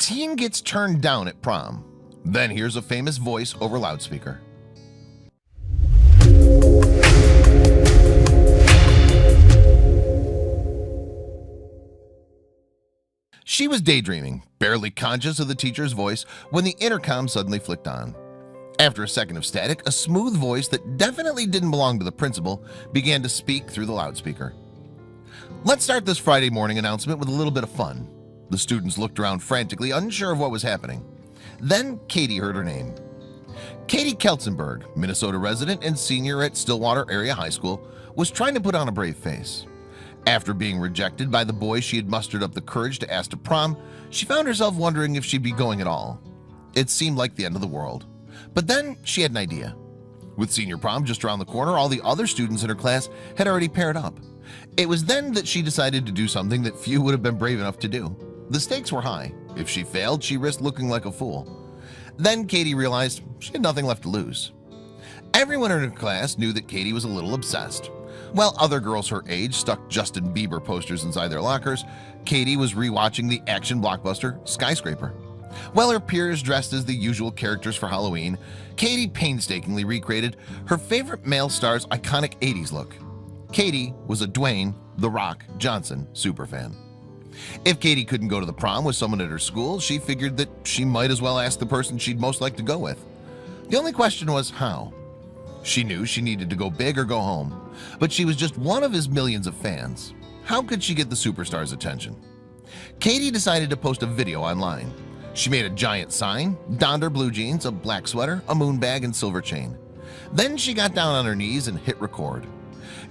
teen gets turned down at prom. Then here's a famous voice over loudspeaker. She was daydreaming, barely conscious of the teacher's voice, when the intercom suddenly flicked on. After a second of static, a smooth voice that definitely didn't belong to the principal began to speak through the loudspeaker. Let's start this Friday morning announcement with a little bit of fun. The students looked around frantically, unsure of what was happening. Then Katie heard her name. Katie Keltzenberg, Minnesota resident and senior at Stillwater Area High School, was trying to put on a brave face. After being rejected by the boys she had mustered up the courage to ask to prom, she found herself wondering if she'd be going at all. It seemed like the end of the world. But then she had an idea. With senior prom just around the corner, all the other students in her class had already paired up. It was then that she decided to do something that few would have been brave enough to do. The stakes were high. If she failed, she risked looking like a fool. Then Katie realized she had nothing left to lose. Everyone in her class knew that Katie was a little obsessed. While other girls her age stuck Justin Bieber posters inside their lockers, Katie was rewatching the action blockbuster Skyscraper. While her peers dressed as the usual characters for Halloween, Katie painstakingly recreated her favorite male star's iconic 80s look. Katie was a Dwayne "The Rock" Johnson superfan. If Katie couldn't go to the prom with someone at her school, she figured that she might as well ask the person she'd most like to go with. The only question was how. She knew she needed to go big or go home, but she was just one of his millions of fans. How could she get the superstar's attention? Katie decided to post a video online. She made a giant sign, donned her blue jeans, a black sweater, a moon bag, and silver chain. Then she got down on her knees and hit record.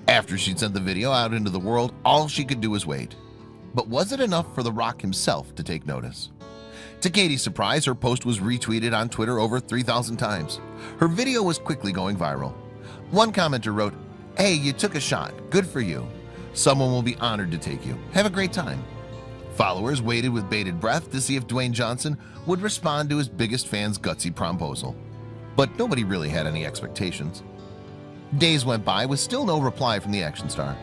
After she'd sent the video out into the world, all she could do was wait. But was it enough for The Rock himself to take notice? To Katie's surprise, her post was retweeted on Twitter over 3,000 times. Her video was quickly going viral. One commenter wrote, "Hey, you took a shot. Good for you. Someone will be honored to take you. Have a great time." Followers waited with bated breath to see if Dwayne Johnson would respond to his biggest fan's gutsy promposal. But nobody really had any expectations. Days went by with still no reply from the action star.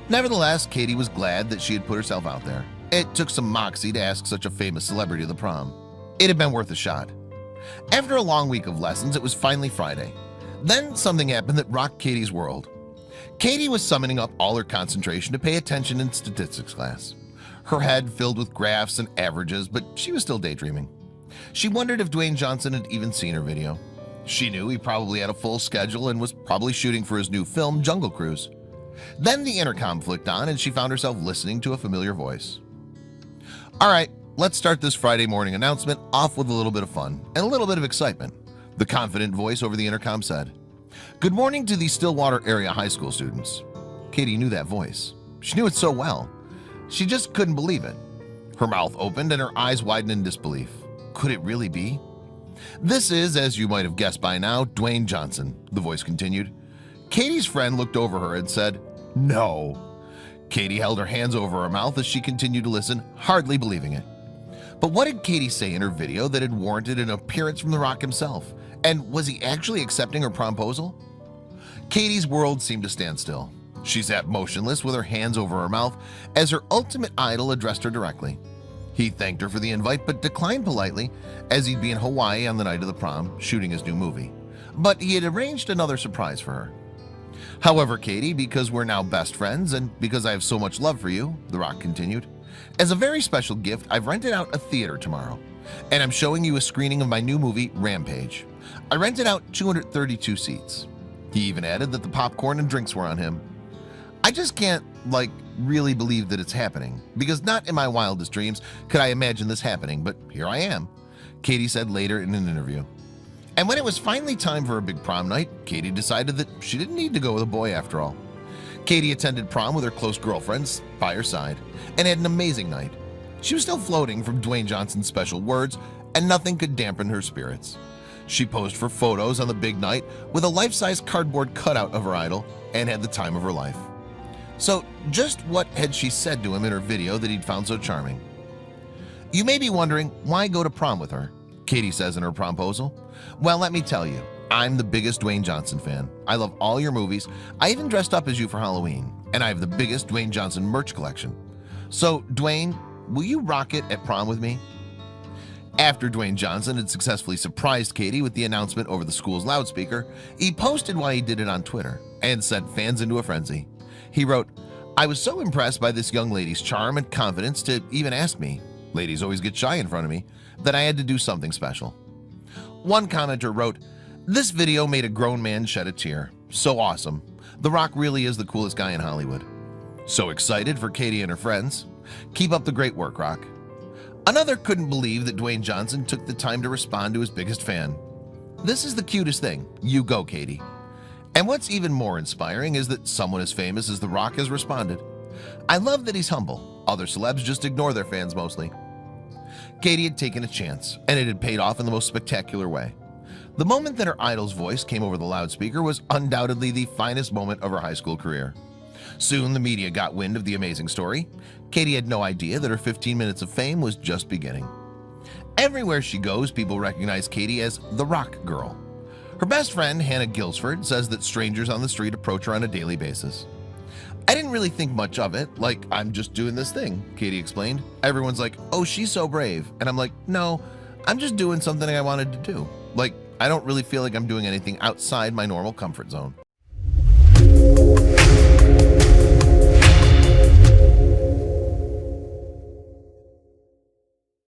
Nevertheless, Katie was glad that she had put herself out there. It took some moxie to ask such a famous celebrity to the prom. It had been worth a shot. After a long week of lessons, it was finally Friday. Then something happened that rocked Katie's world. Katie was summoning up all her concentration to pay attention in statistics class. Her head filled with graphs and averages, but she was still daydreaming. She wondered if Dwayne Johnson had even seen her video. She knew he probably had a full schedule and was probably shooting for his new film, Jungle Cruise. Then the intercom flicked on and she found herself listening to a familiar voice. All right, let's start this Friday morning announcement off with a little bit of fun and a little bit of excitement. The confident voice over the intercom said, "Good morning to the Stillwater Area High School students." Katie knew that voice. She knew it so well. She just couldn't believe it. Her mouth opened and her eyes widened in disbelief. Could it really be? "This is, as you might have guessed by now, Dwayne Johnson," the voice continued. Katie's friend looked over her and said, "No." Katie held her hands over her mouth as she continued to listen, hardly believing it. But what did Katie say in her video that had warranted an appearance from The Rock himself? And was he actually accepting her promposal? Katie's world seemed to stand still. She sat motionless with her hands over her mouth as her ultimate idol addressed her directly. He thanked her for the invite but declined politely, as he'd be in Hawaii on the night of the prom shooting his new movie. But he had arranged another surprise for her. "However, Katie, because we're now best friends and because I have so much love for you," The Rock continued, "as a very special gift, I've rented out a theater tomorrow, and I'm showing you a screening of my new movie, Rampage. I rented out 232 seats. He even added that the popcorn and drinks were on him. I just can't, really believe that it's happening, because not in my wildest dreams could I imagine this happening, but here I am," Katie said later in an interview. And when it was finally time for a big prom night, Katie decided that she didn't need to go with a boy after all. Katie attended prom with her close girlfriends by her side and had an amazing night. She was still floating from Dwayne Johnson's special words, and nothing could dampen her spirits. She posed for photos on the big night with a life-size cardboard cutout of her idol and had the time of her life. So just what had she said to him in her video that he'd found so charming? You may be wondering, why go to prom with her? Katie says in her promposal. Well, let me tell you, I'm the biggest Dwayne Johnson fan. I love all your movies. I even dressed up as you for Halloween, and I have the biggest Dwayne Johnson merch collection. So, Dwayne, will you rock it at prom with me? After Dwayne Johnson had successfully surprised Katie with the announcement over the school's loudspeaker, he posted why he did it on Twitter and sent fans into a frenzy. He wrote, "I was so impressed by this young lady's charm and confidence to even ask me. Ladies always get shy in front of me, that I had to do something special." One commenter wrote, "This video made a grown man shed a tear. So awesome. The Rock really is the coolest guy in Hollywood. So excited for Katie and her friends. Keep up the great work, Rock." Another couldn't believe that Dwayne Johnson took the time to respond to his biggest fan. "This is the cutest thing. You go, Katie." And what's even more inspiring is that someone as famous as The Rock has responded. I love that he's humble. Other celebs just ignore their fans mostly. Katie had taken a chance, and it had paid off in the most spectacular way. The moment that her idol's voice came over the loudspeaker was undoubtedly the finest moment of her high school career. Soon the media got wind of the amazing story. Katie had no idea that her 15 minutes of fame was just beginning. Everywhere she goes, people recognize Katie as the Rock Girl. Her best friend, Hannah Gilsford, says that strangers on the street approach her on a daily basis. "I didn't really think much of it, like I'm just doing this thing," Katie explained. "Everyone's like, oh, she's so brave." And I'm like, no, I'm just doing something I wanted to do. Like, I don't really feel like I'm doing anything outside my normal comfort zone.